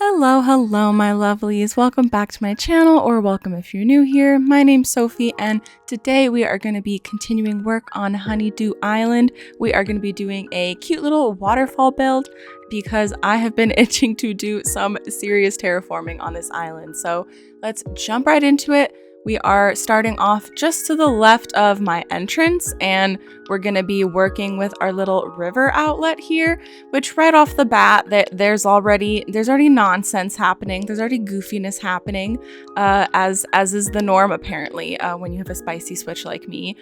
Hello, my lovelies. Welcome back to my channel, or welcome if you're new here. My name's Sophie, and today we are going to be continuing work on Honeydew Island. We are going to be doing a cute little waterfall build because I have been itching to do some serious terraforming on this island. So let's jump right into it. We are starting off just to the left of my entrance, and we're going to be working with our little river outlet here, which right off the bat, there's already nonsense happening. There's already goofiness happening, as is the norm apparently when you have a spicy switch like me.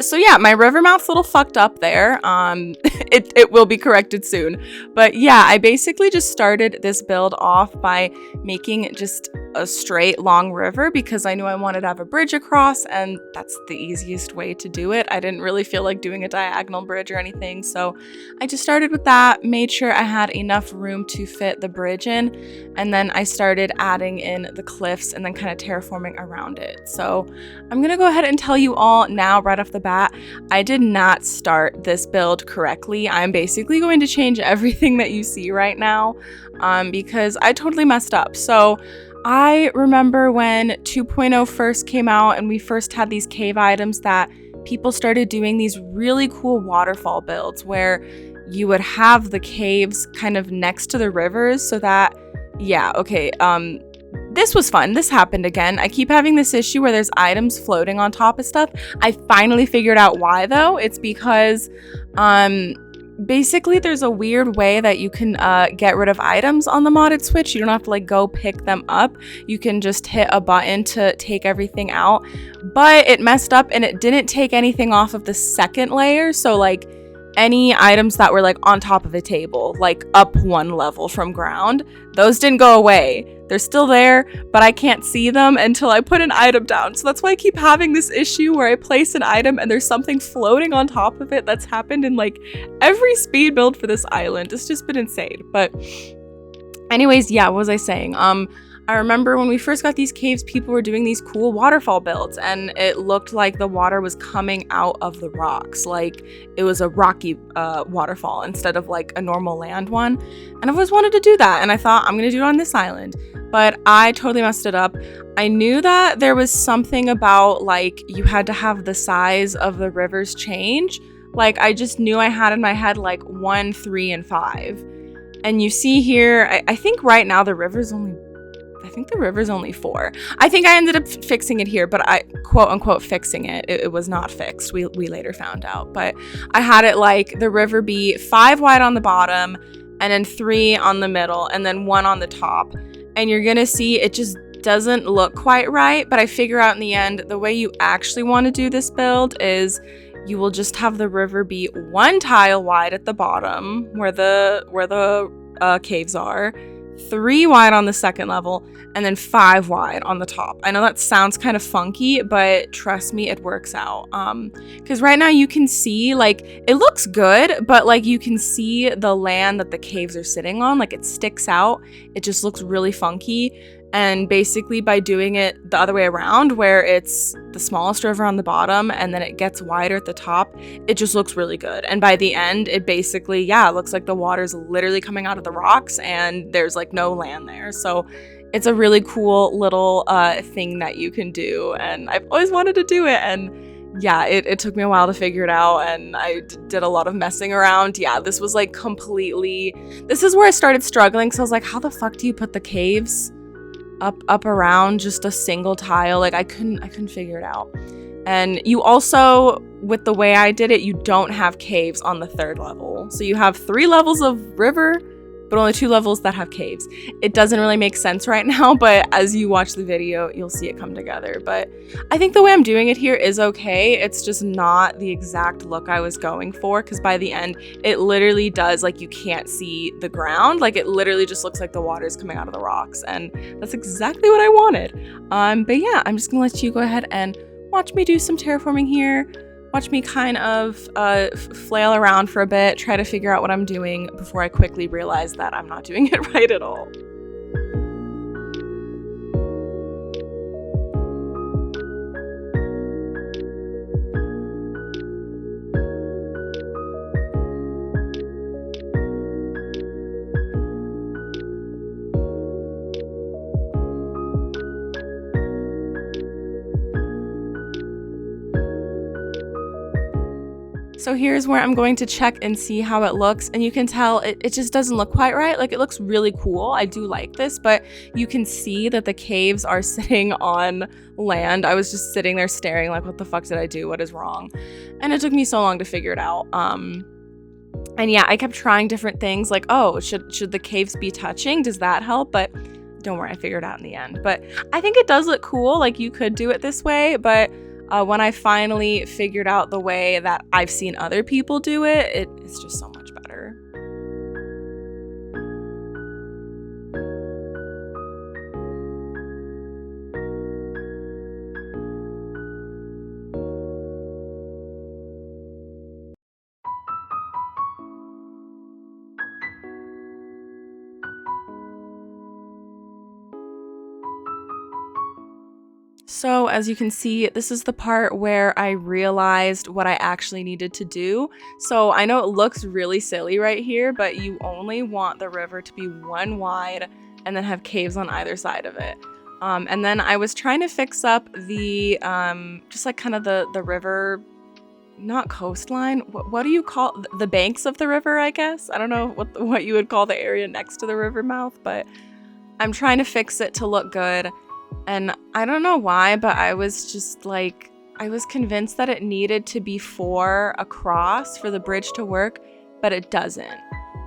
So yeah, my river mouth's a little fucked up there. It will be corrected soon. But yeah, I basically just started this build off by making just a straight long river because I knew I wanted to have a bridge across, and that's the easiest way to do it. I didn't really feel like doing a diagonal bridge or anything, so I just started with that, made sure I had enough room to fit the bridge in, and then I started adding in the cliffs and then kind of terraforming around it. So I'm gonna go ahead and tell you all now right off the bat, I did not start this build correctly. I'm basically going to change everything that you see right now because I totally messed up. So I remember when 2.0 first came out and we first had these cave items that people started doing these really cool waterfall builds where you would have the caves kind of next to the rivers so that, yeah, okay, this was fun. This happened again. I keep having this issue where there's items floating on top of stuff. I finally figured out why though. It's because, basically, there's a weird way that you can get rid of items on the modded Switch. You don't have to like go pick them up. You can just hit a button to take everything out. But it messed up and it didn't take anything off of the second layer. So like any items that were like on top of a table, like up one level from ground, those didn't go away. They're still there, but I can't see them until I put an item down. So that's why I keep having this issue where I place an item and there's something floating on top of it. That's happened in like every speed build for this island. It's just been insane. But anyways, yeah, what was I saying? I remember when we first got these caves, people were doing these cool waterfall builds, and it looked like the water was coming out of the rocks. Like it was a rocky waterfall instead of like a normal land one. And I've always wanted to do that, and I thought I'm gonna do it on this island. But I totally messed it up. I knew that there was something about like you had to have the size of the rivers change. Like I just knew I had in my head like 1, 3, and 5. And you see here, I think right now the river's only 4. I think I ended up fixing it here, but I quote unquote fixing it. It was not fixed. We later found out. But I had it like the river be 5 wide on the bottom and then 3 on the middle and then 1 on the top. And you're gonna see it just doesn't look quite right. But I figure out in the end, the way you actually want to do this build is you will just have the river be 1 tile wide at the bottom where the caves are, 3 wide on the second level, and then 5 wide on the top. I know that sounds kind of funky, but trust me, it works out. Because right now you can see, like, it looks good, but like you can see the land that the caves are sitting on, like it sticks out. It just looks really funky. And basically by doing it the other way around, where it's the smallest river on the bottom and then it gets wider at the top, it just looks really good. And by the end, it basically, yeah, it looks like the water's literally coming out of the rocks and there's like no land there. So it's a really cool little thing that you can do. And I've always wanted to do it. And yeah, it took me a while to figure it out, and I did a lot of messing around. Yeah, this was like this is where I started struggling. So I was like, how the fuck do you put the caves up around just a single tile? Like I couldn't figure it out. And you also, with the way I did it, you don't have caves on the 3rd level. So you have 3 levels of river, but only 2 levels that have caves. It doesn't really make sense right now, but as you watch the video, you'll see it come together. But I think the way I'm doing it here is okay. It's just not the exact look I was going for, because by the end, it literally does, like, you can't see the ground. Like, it literally just looks like the water's coming out of the rocks, and that's exactly what I wanted. But yeah, I'm just gonna let you go ahead and watch me do some terraforming here. Watch me kind of flail around for a bit, try to figure out what I'm doing before I quickly realize that I'm not doing it right at all. So here's where I'm going to check and see how it looks, and you can tell it just doesn't look quite right. Like, it looks really cool. I do like this, but you can see that the caves are sitting on land. I was just sitting there staring like, what the fuck did I do? What is wrong? And it took me so long to figure it out. And yeah, I kept trying different things like, oh, should the caves be touching? Does that help? But don't worry, I figured it out in the end. But I think it does look cool. Like, you could do it this way, but when I finally figured out the way that I've seen other people do it, it's just so much better. So as you can see, this is the part where I realized what I actually needed to do. So I know it looks really silly right here, but you only want the river to be one wide and then have caves on either side of it. And then I was trying to fix up the, just like kind of the river, not coastline, what do you call, the banks of the river, I guess? I don't know what you would call the area next to the river mouth, but I'm trying to fix it to look good. And I don't know why, but I was just like, I was convinced that it needed to be 4 across for the bridge to work, but it doesn't.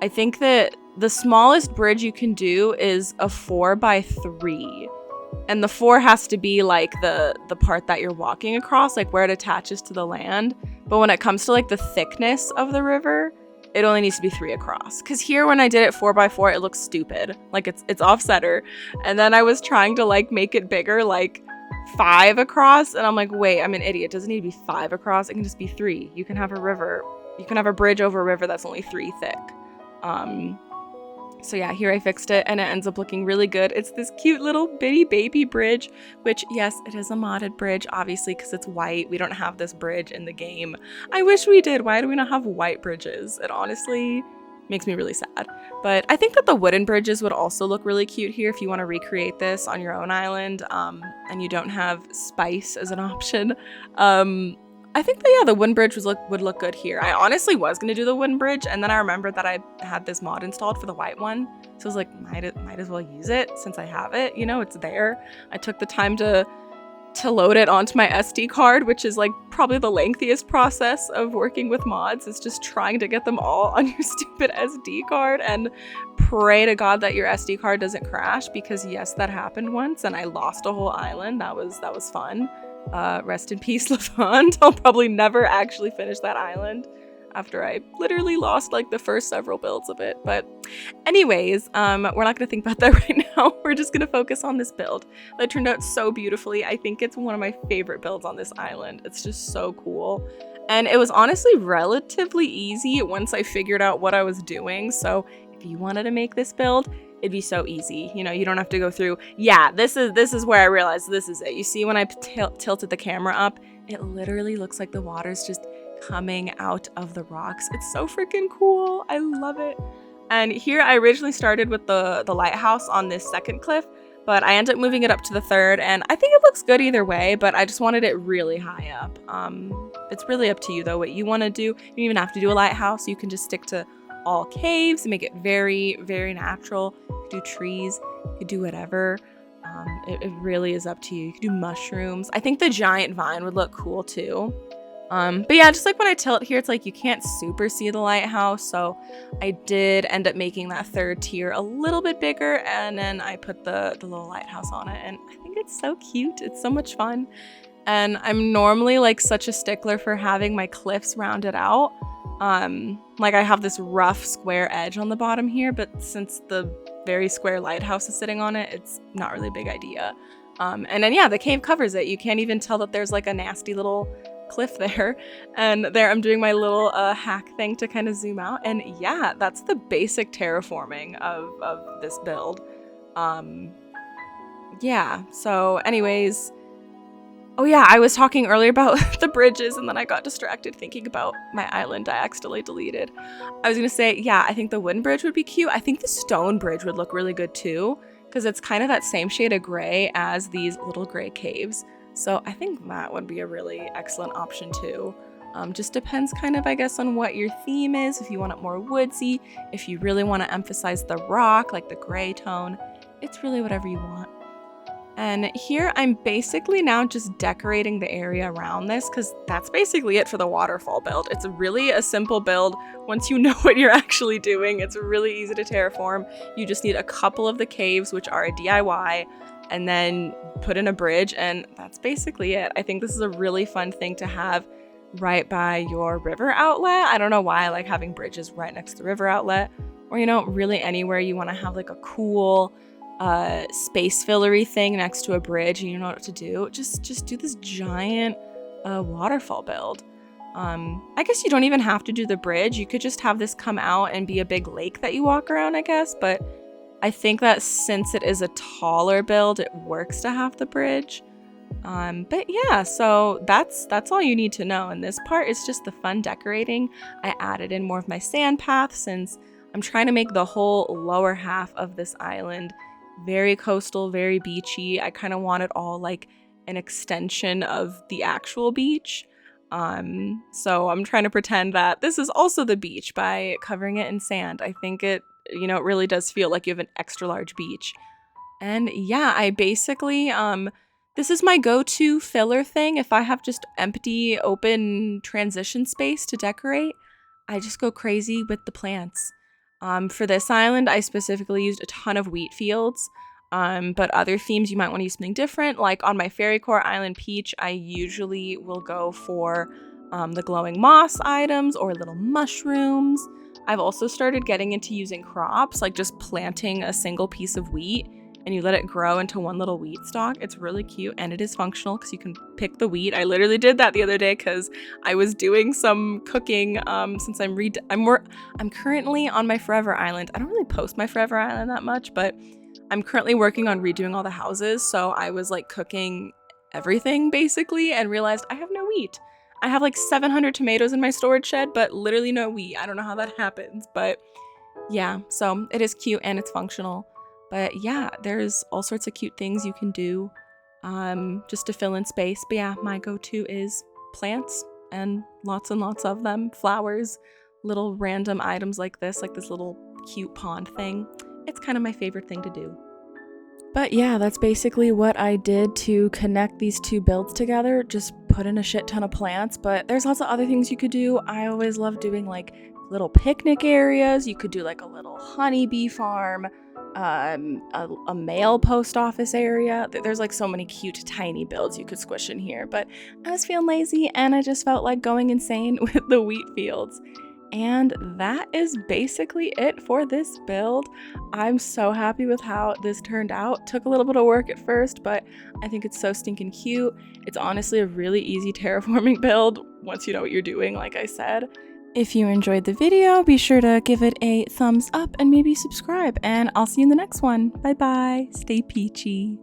I think that the smallest bridge you can do is a 4x3. And the 4 has to be like the part that you're walking across, like where it attaches to the land. But when it comes to like the thickness of the river, it only needs to be 3 across. Because here when I did it 4x4, it looks stupid. Like it's off-center. And then I was trying to like make it bigger, like 5 across. And I'm like, wait, I'm an idiot. It doesn't need to be 5 across. It can just be 3. You can have a river. You can have a bridge over a river that's only 3 thick. So yeah, here I fixed it and it ends up looking really good. It's this cute little bitty baby bridge, which yes, it is a modded bridge, obviously, because it's white. We don't have this bridge in the game. I wish we did. Why do we not have white bridges? It honestly makes me really sad. But I think that the wooden bridges would also look really cute here if you want to recreate this on your own island, and you don't have spice as an option. I think that, yeah, the wooden bridge would look good here. I honestly was going to do the wooden bridge, and then I remembered that I had this mod installed for the white one. So I was like, might as well use it since I have it. You know, it's there. I took the time to load it onto my SD card, which is like probably the lengthiest process of working with mods, is just trying to get them all on your stupid SD card and pray to God that your SD card doesn't crash, because yes, that happened once and I lost a whole island. That was fun. Rest in peace, Levant. I'll probably never actually finish that island after I literally lost like the first several builds of it. But anyways, we're not gonna think about that right now. We're just gonna focus on this build that turned out so beautifully. I think it's one of my favorite builds on this island. It's just so cool. And it was honestly relatively easy once I figured out what I was doing. So if you wanted to make this build, it'd be so easy. You know, you don't have to go through, yeah, this is where I realized this is it. You see when I tilted the camera up, it literally looks like the water's just coming out of the rocks. It's so freaking cool. I love it. And here I originally started with the lighthouse on this second cliff, but I ended up moving it up to the third, and I think it looks good either way, but I just wanted it really high up. It's really up to you though, what you want to do. You don't even have to do a lighthouse. You can just stick to all caves, make it very, very natural. You could do trees, you could do whatever. It really is up to you. You could do mushrooms. I think the giant vine would look cool too. But yeah, just like when I tilt here, it's like you can't super see the lighthouse, so I did end up making that third tier a little bit bigger, and then I put the little lighthouse on it, and I think it's so cute. It's so much fun. And I'm normally like such a stickler for having my cliffs rounded out. Like I have this rough square edge on the bottom here, but since the very square lighthouse is sitting on it, it's not really a big idea. And then yeah, the cave covers it. You can't even tell that there's like a nasty little cliff there. And there I'm doing my little hack thing to kind of zoom out. And yeah, that's the basic terraforming of this build. Yeah, so anyways, oh yeah, I was talking earlier about the bridges and then I got distracted thinking about my island I accidentally deleted. I was gonna say, yeah, I think the wooden bridge would be cute. I think the stone bridge would look really good too, because it's kind of that same shade of gray as these little gray caves. So I think that would be a really excellent option too. Just depends kind of, I guess, on what your theme is. If you want it more woodsy, if you really want to emphasize the rock, like the gray tone, it's really whatever you want. And here I'm basically now just decorating the area around this because that's basically it for the waterfall build. It's really a simple build. Once you know what you're actually doing, it's really easy to terraform. You just need a couple of the caves, which are a DIY, and then put in a bridge, and that's basically it. I think this is a really fun thing to have right by your river outlet. I don't know why I like having bridges right next to the river outlet, or really anywhere you want to have like a cool space fillery thing next to a bridge and you know what to do. Just do this giant waterfall build. I guess you don't even have to do the bridge. You could just have this come out and be a big lake that you walk around, I guess, but I think that since it is a taller build, it works to have the bridge. But yeah, so that's all you need to know. And this part is just the fun decorating. I added in more of my sand path since I'm trying to make the whole lower half of this island very coastal, very beachy. I kind of want it all like an extension of the actual beach. So I'm trying to pretend that this is also the beach by covering it in sand. I think it really does feel like you have an extra large beach. And yeah, I basically, this is my go-to filler thing. If I have just empty, open transition space to decorate, I just go crazy with the plants. For this island, I specifically used a ton of wheat fields, but other themes you might want to use something different. Like on my Fairy Core Island Peach, I usually will go for the glowing moss items or little mushrooms. I've also started getting into using crops, like just planting a single piece of wheat and you let it grow into one little wheat stalk. It's really cute and it is functional because you can pick the wheat. I literally did that the other day because I was doing some cooking since I'm currently on my Forever Island. I don't really post my Forever Island that much, but I'm currently working on redoing all the houses. So I was like cooking everything basically and realized I have no wheat. I have like 700 tomatoes in my storage shed, but literally no wheat. I don't know how that happens, but yeah, so it is cute and it's functional. But yeah, there's all sorts of cute things you can do just to fill in space. But yeah, my go-to is plants and lots of them. Flowers, little random items like this little cute pond thing. It's kind of my favorite thing to do. But yeah, that's basically what I did to connect these two builds together. Just put in a shit ton of plants, but there's lots of other things you could do. I always love doing like little picnic areas. You could do like a little honeybee farm, a mail post office area. There's like so many cute tiny builds you could squish in here, but I was feeling lazy and I just felt like going insane with the wheat fields. And that is basically it for this build. I'm so happy with how this turned out. Took a little bit of work at first, but I think it's so stinking cute. It's honestly a really easy terraforming build once you know what you're doing, like I said. If you enjoyed the video, be sure to give it a thumbs up and maybe subscribe, and I'll see you in the next one. Bye bye. Stay peachy.